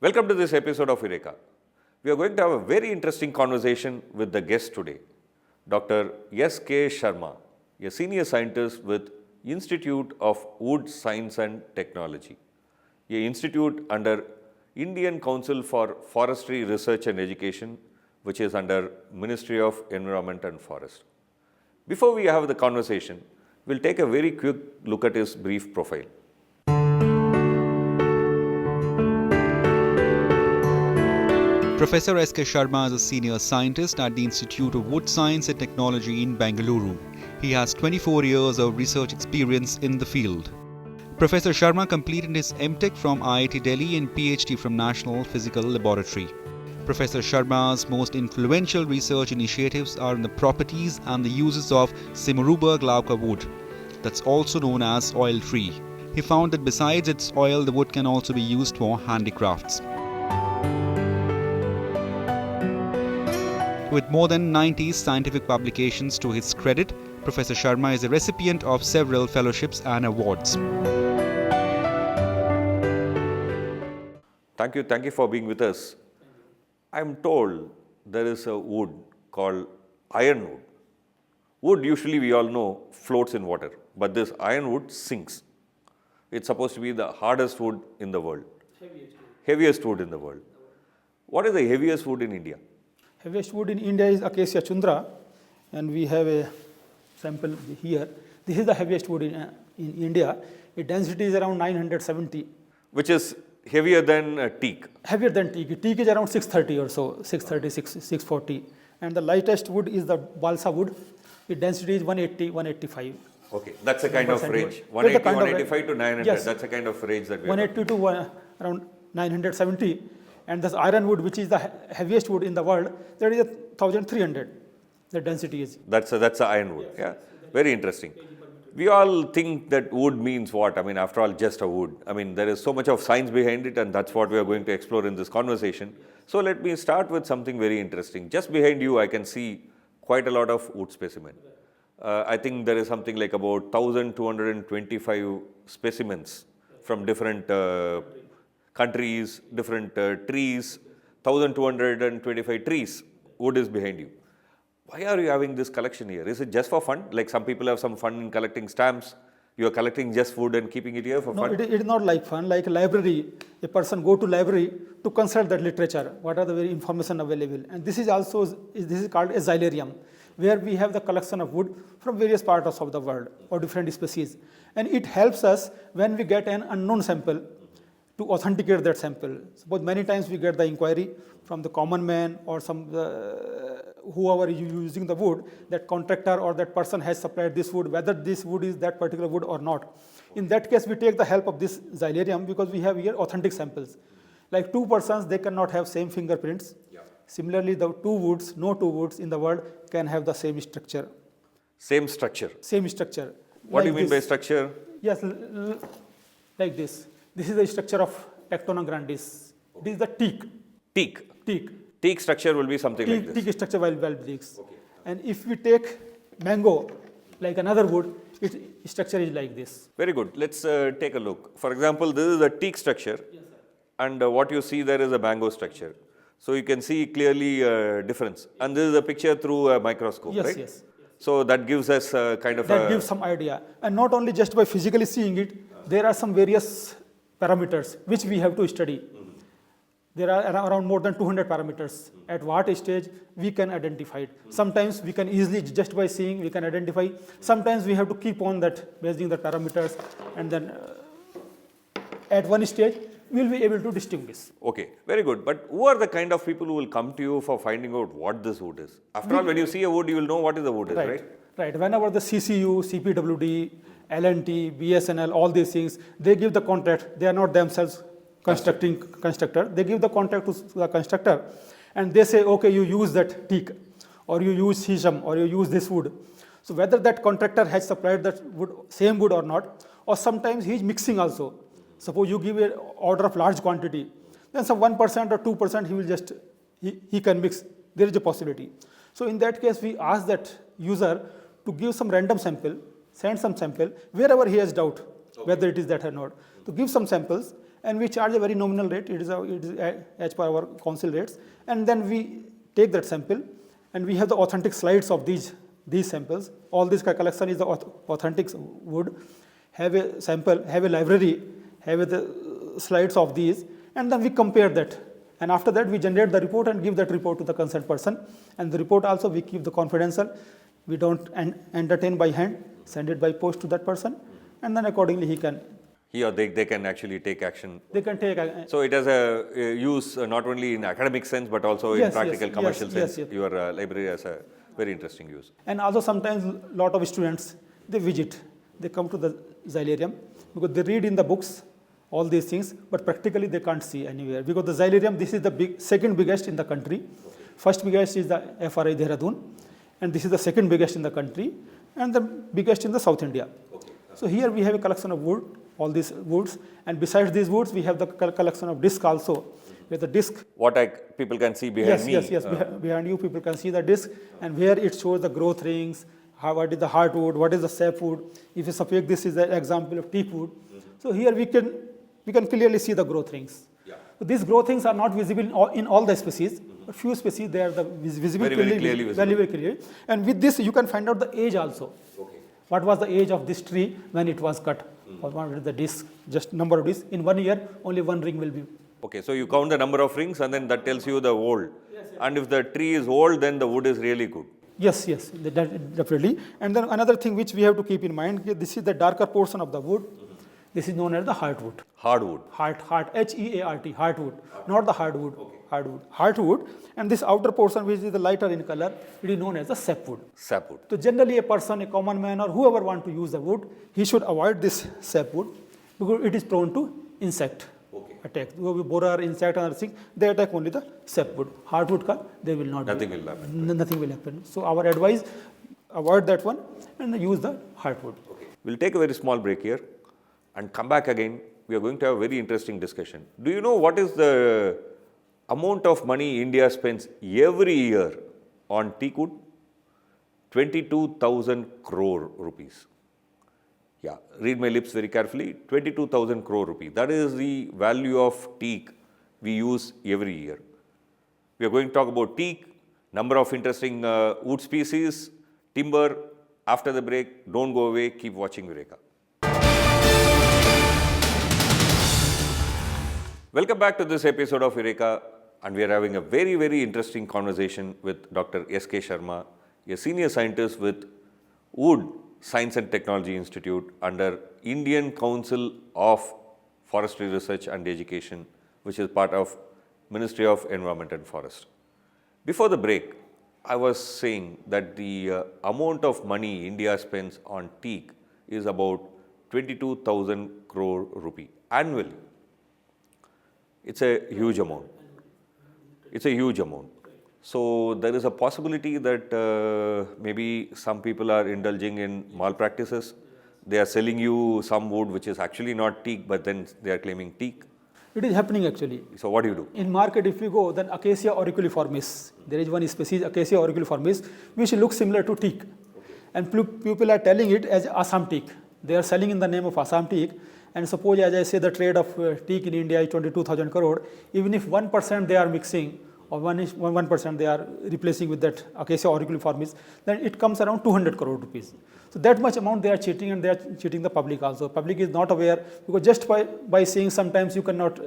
Welcome to this episode of Eureka. We are going to have a very interesting conversation with the guest today, Dr S K Sharma, a senior scientist with Institute of Wood Science and Technology, an institute under Indian Council for Forestry Research and Education, which is under Ministry of Environment and Forest. Before we have the conversation, we'll take a very quick look at his brief profile. Professor S K Sharma is a senior scientist at the Institute of Wood Science and Technology in Bengaluru. He has 24 years of research experience in the field. Professor Sharma completed his MTech from IIT Delhi and PhD from National Physical Laboratory. Professor Sharma's most influential research initiatives are in the properties and the uses of Simaruba glauca wood, that's also known as oil tree. He found that besides its oil, the wood can also be used for handicrafts. With more than 90 scientific publications to his credit, Professor Sharma is a recipient of several fellowships and awards. Thank you for being with us. I'm told there is a wood called ironwood. Wood, usually we all know, floats in water, but this ironwood sinks. It's supposed to be the hardest wood in the world. Heaviest wood in the world. What is the heaviest wood in India? Heaviest wood in India is Acacia chundra, and we have a sample here. This is the heaviest wood in India. Its density is around 970. Which is heavier than teak. Heavier than teak. Teak is around 630 or so, 630, 640. And the lightest wood is the balsa wood. Its density is 180, 185. Okay, that's a kind of range. 180, 185 to 900. Yes. That's a kind of range that we 180 to around 970. And this ironwood, which is the heaviest wood in the world, that is 1,300. The density is. That's a ironwood. Yeah, very interesting. We all think that wood means what? I mean, after all, just a wood. I mean, there is so much of science behind it, and that's what we are going to explore in this conversation. So let me start with something very interesting. Just behind you, I can see quite a lot of wood specimen. I think there is something like about 1,225 specimens from different countries, different trees, 1,225 trees. Wood is behind you. Why are you having this collection here? Is it just for fun? Like some people have some fun in collecting stamps. You are collecting just wood and keeping it here for fun? No, it is not like fun. Like a library, a person go to library to consult that literature. What are the very information available? And this is also called a xylarium, where we have the collection of wood from various parts of the world or different species. And it helps us when we get an unknown sample to authenticate that sample. Suppose many times we get the inquiry from the common man or some whoever is using the wood, that contractor or that person has supplied this wood, whether this wood is that particular wood or not. In that case, we take the help of this xylarium because we have here authentic samples. Like two persons, they cannot have same fingerprints. Yeah. Similarly, the no two woods in the world can have the same structure. Same structure? Same structure. What do you mean by structure? Yes, like this. This is the structure of Tectona grandis. This is the teak. Teak structure will be something like this. Teak structure will be this. Okay. And if we take mango, like another wood, its structure is like this. Very good. Let's take a look. For example, this is a teak structure. Yes, sir. And what you see there is a mango structure. So you can see clearly difference. And this is a picture through a microscope, yes, right? Yes. So that gives us kind of That gives some idea. And not only just by physically seeing it, there are some various parameters which we have to study. There are around more than 200 parameters. At what stage we can identify it. Sometimes we can easily, just by seeing, we can identify. Sometimes we have to keep on that, basing the parameters, and then at one stage, we will be able to distinguish. Okay, very good. But who are the kind of people who will come to you for finding out what this wood is? After all, when you see a wood, you will know what is the wood is, right? Right. Whenever the CCU, CPWD, L&T, BSNL, all these things, they give the contract. They are not themselves constructor. They give the contract to the constructor, and they say, okay, you use that teak, or you use shisham, or you use this wood. So whether that contractor has supplied that wood, same wood or not, or sometimes he is mixing also. Suppose you give an order of large quantity, then some 1% or 2% he will just, he can mix. There is a possibility. So in that case, we ask that user to give some random sample, send some sample, wherever he has doubt, whether it is that or not, to give some samples, and we charge a very nominal rate. It is as per our council rates, and then we take that sample, and we have the authentic slides of these samples. All this collection is the authentic wood. Have a sample, have a library, have the slides of these, and then we compare that. And after that, we generate the report and give that report to the concerned person. And the report also we keep the confidential. We don't entertain by hand, send it by post to that person, and then accordingly he or they can actually take action. They can take. So it has a use not only in academic sense but also in practical commercial sense. Yes. Your library has a very interesting use. And also sometimes lot of students, they visit, they come to the xylarium because they read in the books all these things, but practically they can't see anywhere because the xylarium, this is the second biggest in the country. First biggest is the FRI Dehradun, and this is the second biggest in the country, and the biggest in the South India. So here we have a collection of wood, all these woods, and besides these woods, we have the collection of disc also. With the disc. What people can see behind me. Yes. Behind you, people can see the disc, and where it shows the growth rings, what is the hardwood, what is the sapwood. If you suppose this is an example of teakwood, so here we can clearly see the growth rings. So these growth rings are not visible in all the species, but few species they are visible very clearly visible. Very clearly. And with this, you can find out the age also. What was the age of this tree when it was cut? Or what is the disc? Just number of discs. In 1 year, only one ring will be. Okay, so you count the number of rings and then that tells you the old. And if the tree is old, then the wood is really good. Yes, definitely. And then another thing which we have to keep in mind, this is the darker portion of the wood. This is known as the heartwood. Hardwood. Heart, H-E-A-R-T, heartwood, not the hardwood. Heartwood. And this outer portion, which is the lighter in color, it is known as the sapwood. Sapwood. So generally a person, a common man or whoever want to use the wood, he should avoid this sapwood because it is prone to insect attack. Borer, insect and other things, they attack only the sapwood. Hardwood, they will not. Nothing will happen. Nothing will happen. So our advice, avoid that one and use the hardwood. We'll take a very small break here and come back again. We are going to have a very interesting discussion. Do you know what is the amount of money India spends every year on teakwood? 22,000 crore rupees. Yeah, read my lips very carefully. 22,000 crore rupees. That is the value of teak we use every year. We are going to talk about teak, number of interesting wood species, timber. After the break, don't go away. Keep watching Eureka. Welcome back to this episode of Eureka, and we are having a very, very interesting conversation with Dr. S K Sharma, a senior scientist with Wood Science and Technology Institute under Indian Council of Forestry Research and Education, which is part of Ministry of Environment and Forest. Before the break, I was saying that the amount of money India spends on teak is about 22,000 crore rupee annually. It's a huge amount. It's a huge amount. So there is a possibility that maybe some people are indulging in malpractices. They are selling you some wood which is actually not teak, but then they are claiming teak. It is happening actually. So what do you do? In market, if you go, then Acacia auriculiformis. There is one species, Acacia auriculiformis, which looks similar to teak. And people are telling it as Assam teak. They are selling in the name of Assam teak. And suppose, as I say, the trade of teak in India is 22,000 crore. Even if 1% they are mixing, or 1% they are replacing with that Acacia auriculiformis, then it comes around 200 crore rupees. So that much amount they are cheating, and they are cheating the public also. Public is not aware, because just by seeing, sometimes you cannot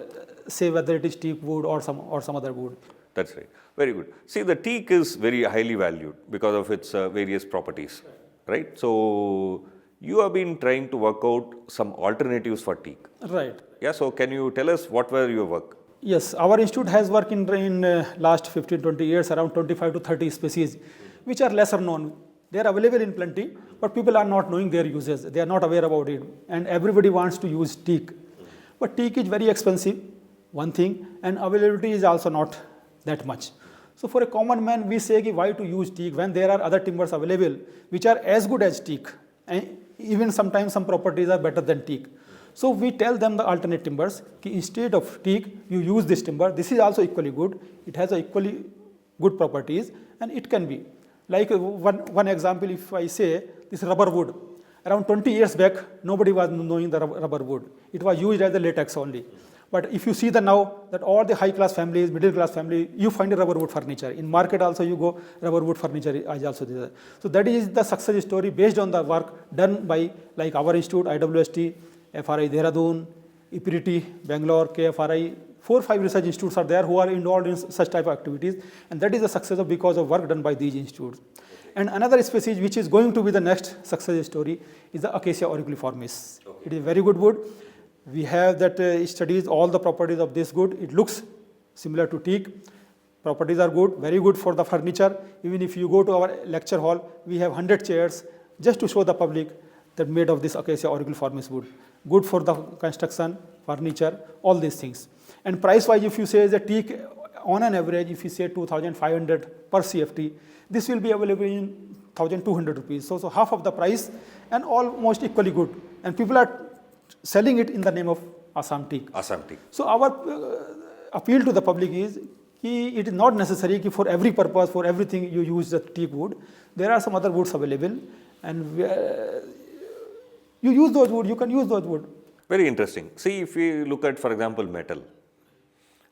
say whether it is teak wood or some other wood. That's right. Very good. See, the teak is very highly valued because of its various properties, right? So you have been trying to work out some alternatives for teak. Right. Yeah. So can you tell us what were your work? Yes, our institute has worked in last 15-20 years around 25 to 30 species, which are lesser known. They are available in plenty, but people are not knowing their uses. They are not aware about it, and everybody wants to use teak. But teak is very expensive, one thing, and availability is also not that much. So for a common man, we say why to use teak when there are other timbers available which are as good as teak, and even sometimes some properties are better than teak. So we tell them the alternate timbers, instead of teak, you use this timber. This is also equally good. It has equally good properties, and it can be. Like one example, if I say this rubber wood, around 20 years back, nobody was knowing the rubber wood. It was used as a latex only. But if you see the now that all the high class families, middle class family, you find a rubber wood furniture. In market also you go, rubber wood furniture is also there. So that is the success story based on the work done by like our institute, IWST, FRI Dehradun, IPRIT, Bangalore, KFRI, 4 or 5 research institutes are there who are involved in such type of activities, and that is the success of because of work done by these institutes. And another species which is going to be the next success story is the Acacia auriculiformis. It is a very good wood. We have that studies all the properties of this wood. It looks similar to teak. Properties are good, very good for the furniture. Even if you go to our lecture hall, we have 100 chairs just to show the public that made of this Acacia auriculiformis wood. Good for the construction, furniture, all these things. And price wise, if you say the teak on an average, if you say 2,500 per CFT, this will be available in 1,200 rupees. So half of the price and almost equally good. And people are selling it in the name of Assam teak. Assam teak. So our appeal to the public is it is not necessary for every purpose, for everything you use the teak wood. There are some other woods available, and you use those wood, you can use those wood. Very interesting. See, if we look at, for example, metal,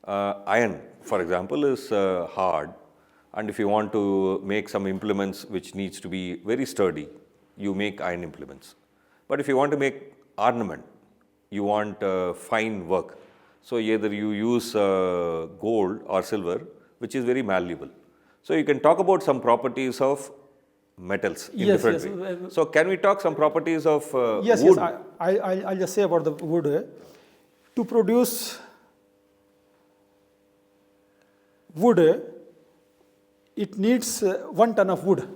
iron, for example, is hard, and if you want to make some implements which needs to be very sturdy, you make iron implements. But if you want to make ornament, you want fine work, so either you use gold or silver, which is very malleable. So you can talk about some properties of metals in different ways. So can we talk some properties of wood? Yes, I'll just say about the wood. To produce wood, it needs 1 ton of wood.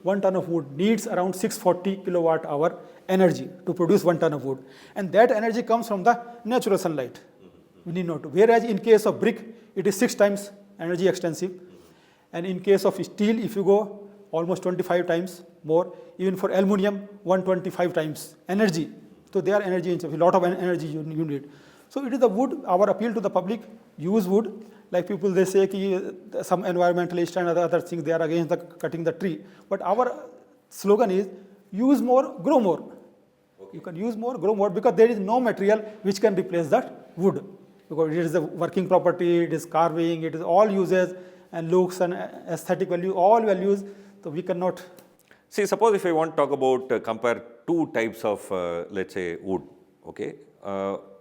1 ton of wood needs around 640 kilowatt hour energy to produce 1 ton of wood. And that energy comes from the natural sunlight. We need not to. Whereas in case of brick, it is 6 times energy extensive. And in case of steel, if you go almost 25 times more, even for aluminium, 125 times energy. So they are energy intensive, a lot of energy you need. So it is the wood, our appeal to the public, use wood. Like people, they say some environmentalists and other things, they are against cutting the tree. But our slogan is use more, grow more. Okay. You can use more, grow more, because there is no material which can replace that wood. Because it is a working property, it is carving, it is all uses and looks and aesthetic value, all values. So we cannot. See, suppose if I want to talk about, compare 2 types of, let's say, wood, okay.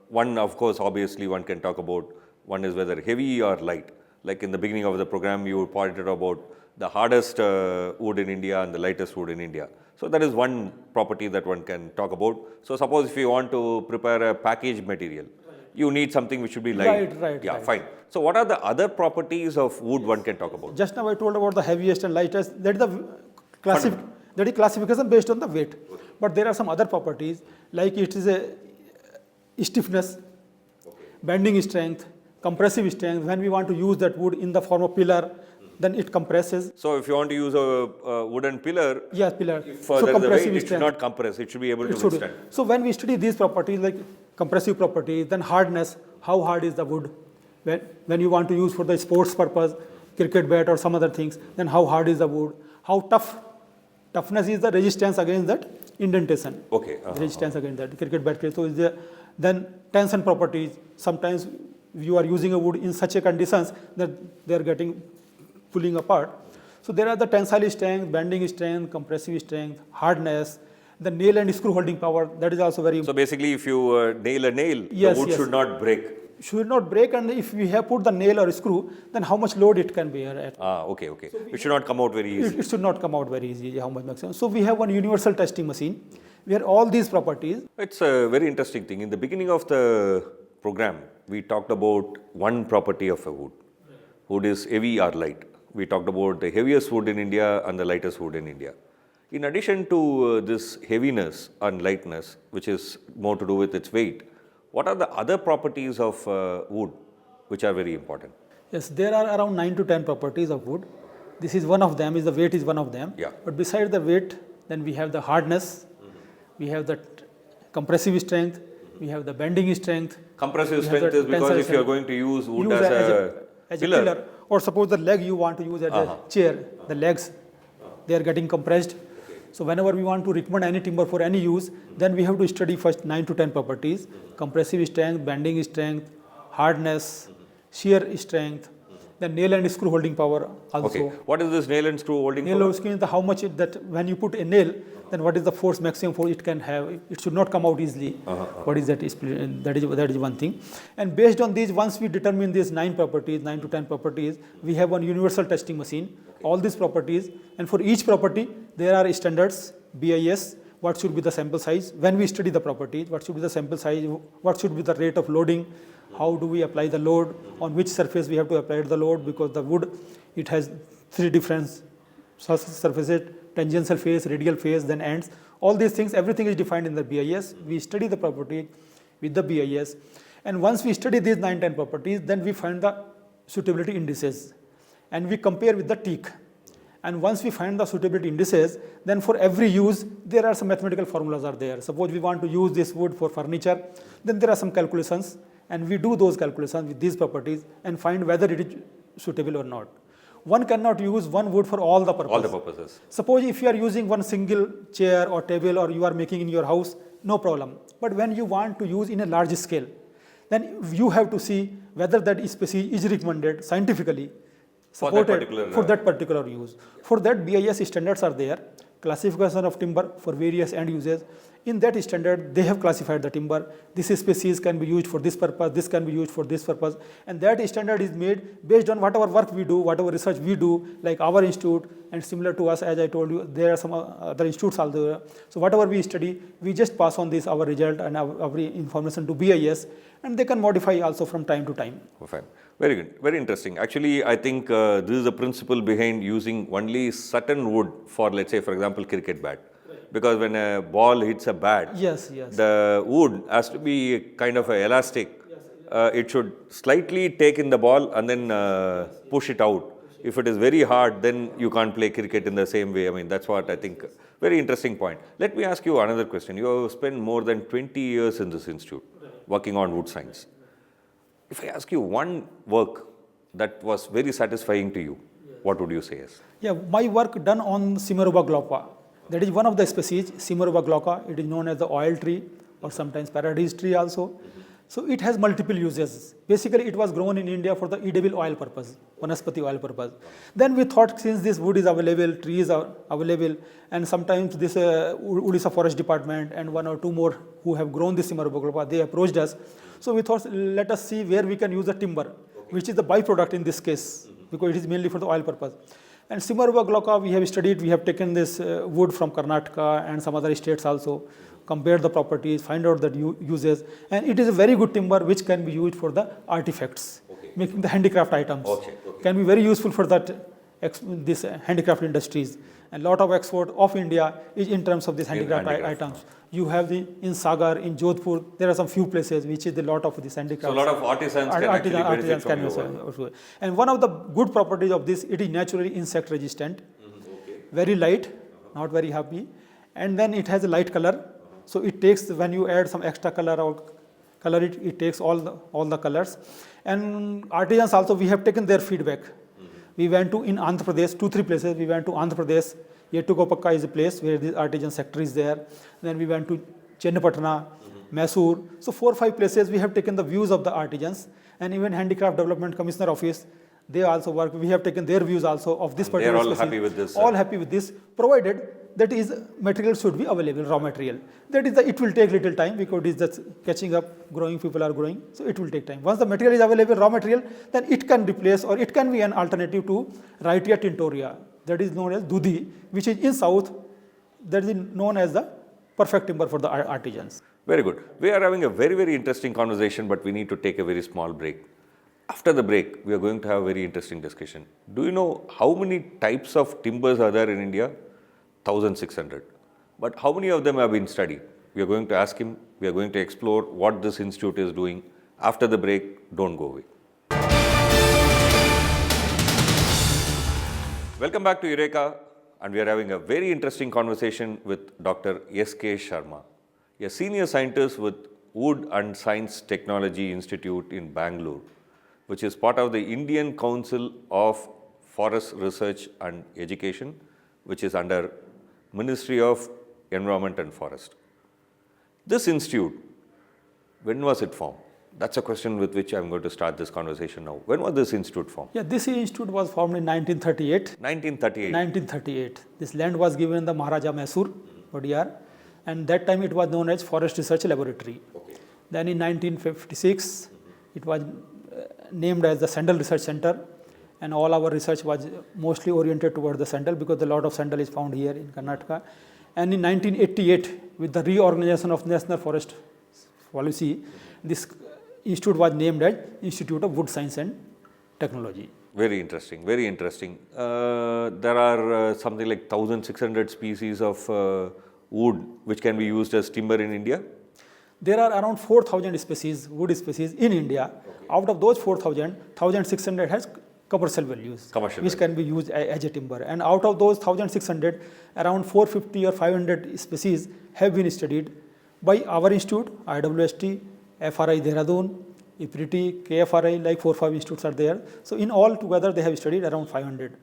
One, of course, obviously one can talk about, one is whether heavy or light. Like in the beginning of the program, you pointed about the hardest wood in India and the lightest wood in India. So that is one property that one can talk about. So suppose if you want to prepare a package material, you need something which should be light. Right. Yeah, fine. So what are the other properties of wood one can talk about? Just now I told about the heaviest and lightest. That is the classification based on the weight. Okay. But there are some other properties, like it is a stiffness, bending strength, compressive strength. When we want to use that wood in the form of pillar, then it compresses. So if you want to use a wooden pillar, yes, pillar. So there is a weight, it should not compress, it should be able to withstand. So when we study these properties like compressive properties, then hardness, how hard is the wood? When you want to use for the sports purpose, cricket bat or some other things, then how hard is the wood? How toughness is the resistance against that indentation. Okay. Resistance against that cricket bat. So is there, then tension properties. Sometimes you are using a wood in such a conditions that they are getting pulling apart. So there are the tensile strength, bending strength, compressive strength, hardness, the nail and screw holding power. That is also very. So basically, if you nail a nail, the wood should not break. Should not break, and if we have put the nail or screw, then how much load it can bear at. Okay. So it should not come out very easy. It should not come out very easy, how much maximum. So we have one universal testing machine where all these properties. It's a very interesting thing. In the beginning of the program, we talked about one property of a wood. Wood is heavy or light. We talked about the heaviest wood in India and the lightest wood in India. In addition to this heaviness and lightness, which is more to do with its weight, what are the other properties of wood which are very important? Yes, there are around 9 to 10 properties of wood. This is one of them, is the weight is one of them. Yeah. But besides the weight, then we have the hardness, we have the compressive strength, we have the bending strength. Compressive strength is because if you are going to use wood as a pillar. Or suppose the leg you want to use as a chair, the legs, they are getting compressed. So whenever we want to recommend any timber for any use, then we have to study first 9 to 10 properties, compressive strength, bending strength, hardness, shear strength, then nail and screw holding power also. Okay. What is this nail and screw holding Nail power? and screw is the how much that when you put a nail, then what is the force, maximum force it can have. It should not come out easily. What is that? That is one thing. And based on these, once we determine these 9 properties, 9 to 10 properties, we have one universal testing machine. All these properties, and for each property, there are standards, BIS, what should be the sample size. When we study the properties, what should be the sample size, what should be the rate of loading, how do we apply the load, on which surface we have to apply the load, because the wood, it has 3 different surfaces, tangential face, radial face, then ends. All these things, everything is defined in the BIS. We study the property with the BIS. And once we study these 9-10 properties, then we find the suitability indices. And we compare with the TEAC. And once we find the suitability indices, then for every use, there are some mathematical formulas are there. Suppose we want to use this wood for furniture, then there are some calculations. And we do those calculations with these properties and find whether it is suitable or not. One cannot use one wood for all the purposes. All the purposes. Suppose if you are using one single chair or table, or you are making in your house, no problem. But when you want to use in a large scale, then you have to see whether that species is recommended scientifically, supported for that particular use. For that, BIS standards are there, classification of timber for various end uses. In that standard, they have classified the timber. This species can be used for this purpose, this can be used for this purpose. And that standard is made based on whatever work we do, whatever research we do, like our institute, and similar to us, as I told you, there are some other institutes also. So whatever we study, we just pass on this, our result and our information to BIS, and they can modify also from time to time. Oh, fine. Very good. Very interesting. Actually, I think this is the principle behind using only certain wood for, let's say, for example, cricket bat. Because when a ball hits a bat, the wood has to be kind of elastic. It should slightly take in the ball and then push it out. If it is very hard, then you can't play cricket in the same way. I mean, that's what I think. Very interesting point. Let me ask you another question. You have spent more than 20 years in this institute working on wood science. If I ask you one work that was very satisfying to you, what would you say is? Yeah, my work done on Simaruba glauca. That is one of the species, Simaruba glauca. It is known as the oil tree or sometimes paradise tree also. So it has multiple uses. Basically, it was grown in India for the edible oil purpose, vanaspati oil purpose. Then we thought, since this wood is available, trees are available, and sometimes this Odisha Forest Department and 1 or 2 more who have grown this Simaruba glauca, they approached us. So we thought, let us see where we can use the timber, which is the byproduct in this case, because it is mainly for the oil purpose. And Simaruba glauca, we have studied, we have taken this wood from Karnataka and some other states also, compared the properties, find out the uses, and it is a very good timber which can be used for the artifacts, making the handicraft items. Can be very useful for that, this handicraft industries. And lot of export of India is in terms of these handicraft items. You have in Sagar, in Jodhpur, there are some few places which is a lot of these handicrafts. So a lot of artisans can actually benefit from your work. And one of the good properties of this, it is naturally insect resistant, very light, not very heavy, and then it has a light color. So it takes, when you add some extra color or color it takes all the colors. And artisans also, we have taken their feedback. We went to, in Andhra Pradesh, 2-3 places, we went to Andhra Pradesh. Yettukopakka is a place where the artisan sector is there. Then we went to Chennapatna, Mysore. So 4 or 5 places we have taken the views of the artisans, and even Handicraft Development Commissioner Office, they also work. We have taken their views also of this particular species. They are all happy with this. All happy with this, provided that is material should be available, raw material. That is it will take little time because it is just catching up, growing, people are growing, so it will take time. Once the material is available, raw material, then it can replace or it can be an alternative to Rhytia tintoria, that is known as Dudhi, which is in south, that is known as the perfect timber for the artisans. Very good. We are having a very, very interesting conversation, but we need to take a very small break. After the break, we are going to have a very interesting discussion. Do you know how many types of timbers are there in India? 1,600. But how many of them have been studied? We are going to ask him. We are going to explore what this institute is doing. After the break, don't go away. Welcome back to Eureka, and we are having a very interesting conversation with Dr. S K Sharma, a senior scientist with Wood and Science Technology Institute in Bangalore, which is part of the Indian Council of Forest Research and Education, which is under Ministry of Environment and Forest. This institute, when was it formed? That's a question with which I'm going to start this conversation now. When was this institute formed? Yeah, this institute was formed in 1938. 1938. 1938. This land was given the Maharaja Mysore, ODR, and that time it was known as Forest Research Laboratory. Okay. Then in 1956, it was named as the Sandal Research Center, and all our research was mostly oriented towards the sandal because a lot of sandal is found here in Karnataka. And in 1988, with the reorganization of National Forest Policy, this institute was named as Institute of Wood Science and Technology. Very interesting, very interesting. There are something like 1,600 species of wood which can be used as timber in India. There are around 4,000 species, wood species in India. Okay. Out of those 4,000, 1,600 has commercial values, which can be used as a timber. And out of those 1,600, around 450 or 500 species have been studied by our institute, IWST, FRI Dehradun, IPRIT, KFRI, like 4-5 institutes are there. So in all together, they have studied around 500.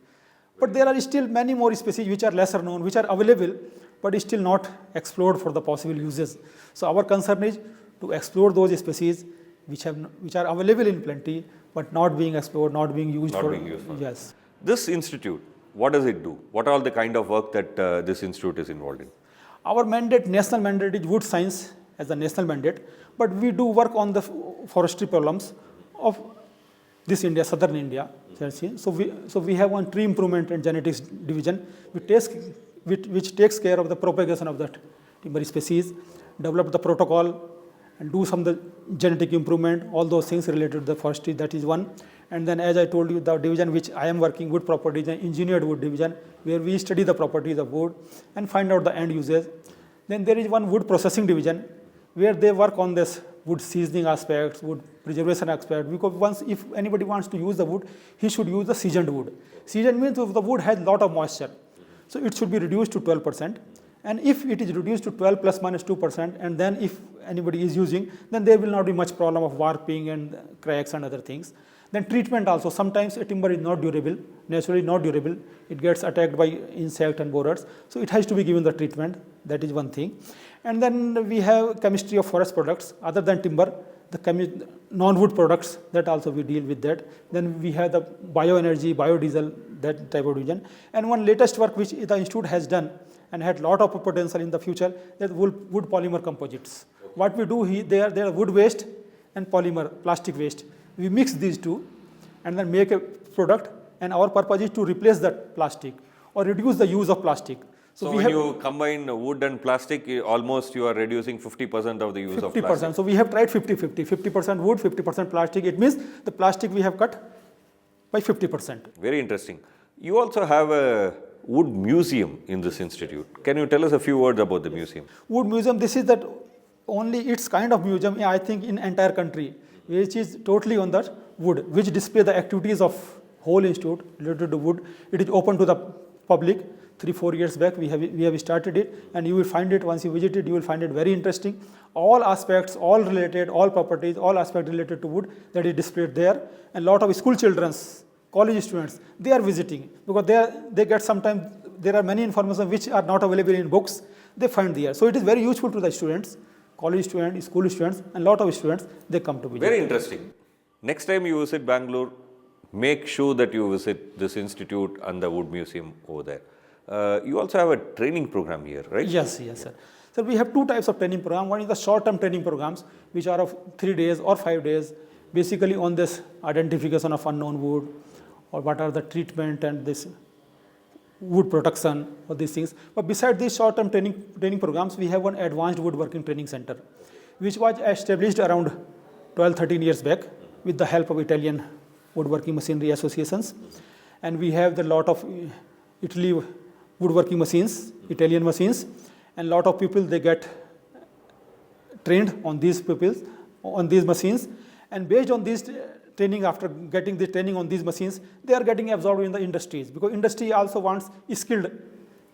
But there are still many more species which are lesser known, which are available, but still not explored for the possible uses. So our concern is to explore those species which are available in plenty, but not being explored, not being used for. Yes. This institute, what does it do? What are all the kind of work that this institute is involved in? Our mandate, national mandate, is wood science as a national mandate, but we do work on the forestry problems of this India, southern India. So we have one tree improvement and genetics division which takes care of the propagation of that timber species, develop the protocol, and do some the genetic improvement, all those things related to the forestry, that is one. And then as I told you, the division which I am working, wood properties and engineered wood division, where we study the properties of wood and find out the end uses. Then there is one wood processing division, where they work on this wood seasoning aspects, wood preservation aspect, because if anybody wants to use the wood, he should use the seasoned wood. Seasoned means if the wood has lot of moisture, so it should be reduced to 12%. And if it is reduced to 12 plus minus 2%, and then if anybody is using, then there will not be much problem of warping and cracks and other things. Then treatment also, sometimes a timber is not durable, naturally not durable, it gets attacked by insect and borers, so it has to be given the treatment, that is one thing. And then we have chemistry of forest products, other than timber, the non-wood products, that also we deal with that. Then we have the bioenergy, biodiesel, that type of division. And one latest work which the institute has done and had lot of potential in the future, that wood polymer composites. What we do here, they are wood waste and polymer, plastic waste. We mix these two and then make a product, and our purpose is to replace that plastic or reduce the use of plastic. So when you combine wood and plastic, almost you are reducing 50% of the use of plastic. 50%. So we have tried 50-50, 50% wood, 50% plastic. It means the plastic we have cut by 50%. Very interesting. You also have a wood museum in this institute. Can you tell us a few words about the museum? Wood museum, this is that only its kind of museum, I think, in entire country, which is totally on that wood, which display the activities of whole institute related to wood. It is open to the public. 3-4 years back we have started it, and you will find it, once you visit it, you will find it very interesting. All aspects, all related, all properties, all aspects related to wood, that is displayed there. And lot of school children's, college students, they are visiting, because they get sometimes, there are many information which are not available in books, they find there. So it is very useful to the students, college students, school students, and lot of students, they come to visit. Very interesting. Next time you visit Bangalore, make sure that you visit this institute and the wood museum over there. You also have a training program here, right? Yes, sir. So we have two types of training program. One is the short-term training programs, which are of 3 days or 5 days, basically on this identification of unknown wood, or what are the treatment and this wood production, or these things. But besides these short-term training programs, we have one advanced woodworking training center, which was established around 12-13 years back with the help of Italian woodworking machinery associations. And we have the lot of Italy woodworking machines, Italian machines, and lot of people, they get trained on these machines, and based on this training, after getting the training on these machines, they are getting absorbed in the industries, because industry also wants skilled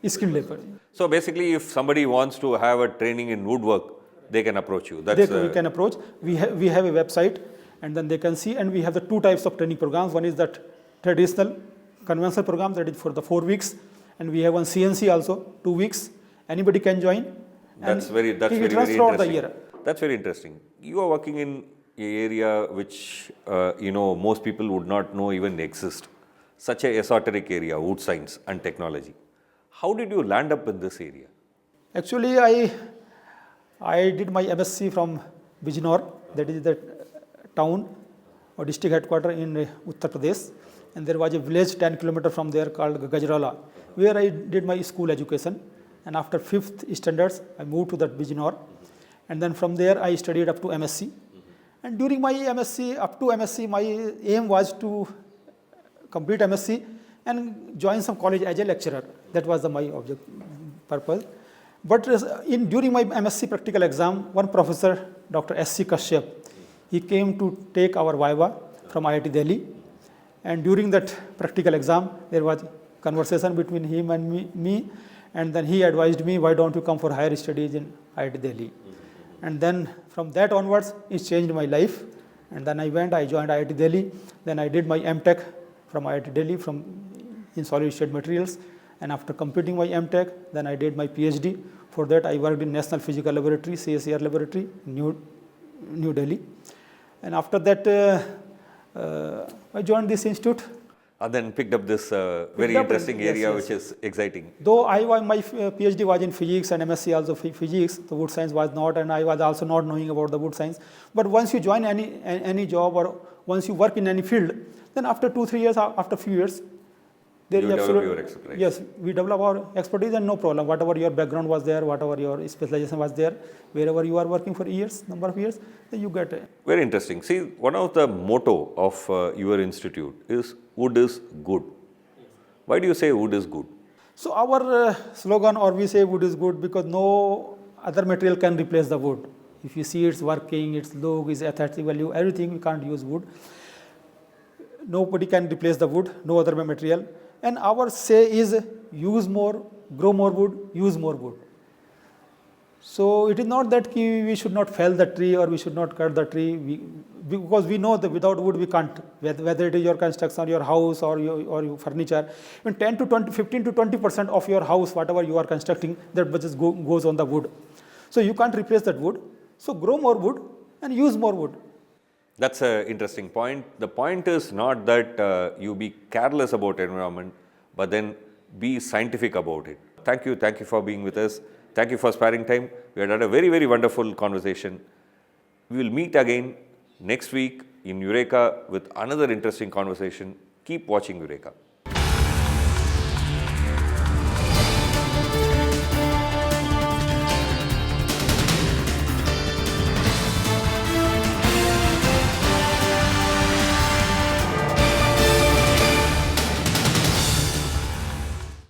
labor. So basically, if somebody wants to have a training in woodwork, they can approach you. They can approach. We have a website, and then they can see, and we have the two types of training programs. One is that traditional conventional program, that is for the 4 weeks, and we have one CNC also, 2 weeks. Anybody can join. That's very interesting. The year. That's very interesting. You are working in area which most people would not know even exist. Such a esoteric area, wood science and technology. How did you land up in this area? Actually, I did my MSc from Bijnor, that is the town or district headquarters in Uttar Pradesh, and there was a village 10 kilometers from there called Gajrala, where I did my school education. And after 5th standards, I moved to that Bijnor, and then from there I studied up to MSc. And during my MSc, up to MSc, my aim was to complete MSc and join some college as a lecturer. That was my purpose. But during my MSc practical exam, one professor, Dr S K Sharma, he came to take our Viva from IIT Delhi. And during that practical exam, there was conversation between him and me, and then he advised me, why don't you come for higher studies in IIT Delhi? And then from that onwards, it changed my life. And then I joined IIT Delhi. Then I did my MTech from IIT Delhi in solid state materials. And after completing my MTech, then I did my PhD. For that, I worked in National Physical Laboratory, CSER Laboratory, New Delhi. And after that, I joined this institute. And then picked up this very interesting area, which is exciting. Though my PhD was in physics and MSc also physics, the wood science was not, and I was also not knowing about the wood science. But once you join any job or once you work in any field, then after 2-3 years, after a few years, there is develop your expertise. Yes, we develop our expertise and no problem. Whatever your background was there, whatever your specialization was there, wherever you are working for years, number of years, then you get it. Very interesting. See, one of the motto of your institute is wood is good. Why do you say wood is good? So our slogan, or we say wood is good because no other material can replace the wood. If you see it's working, its look, its aesthetic value, everything, we can't use wood. Nobody can replace the wood, no other material. And our say is use more, grow more wood, use more wood. So it is not that we should not fell the tree or we should not cut the tree, because we know that without wood we can't, whether it is your construction, your house or your furniture. When 15 to 20% of your house, whatever you are constructing, that just goes on the wood. So you can't replace that wood. So grow more wood and use more wood. That's an interesting point. The point is not that you be careless about environment, but then be scientific about it. Thank you for being with us. Thank you for sparing time. We had a very, very wonderful conversation. We will meet again next week in Eureka with another interesting conversation. Keep watching Eureka.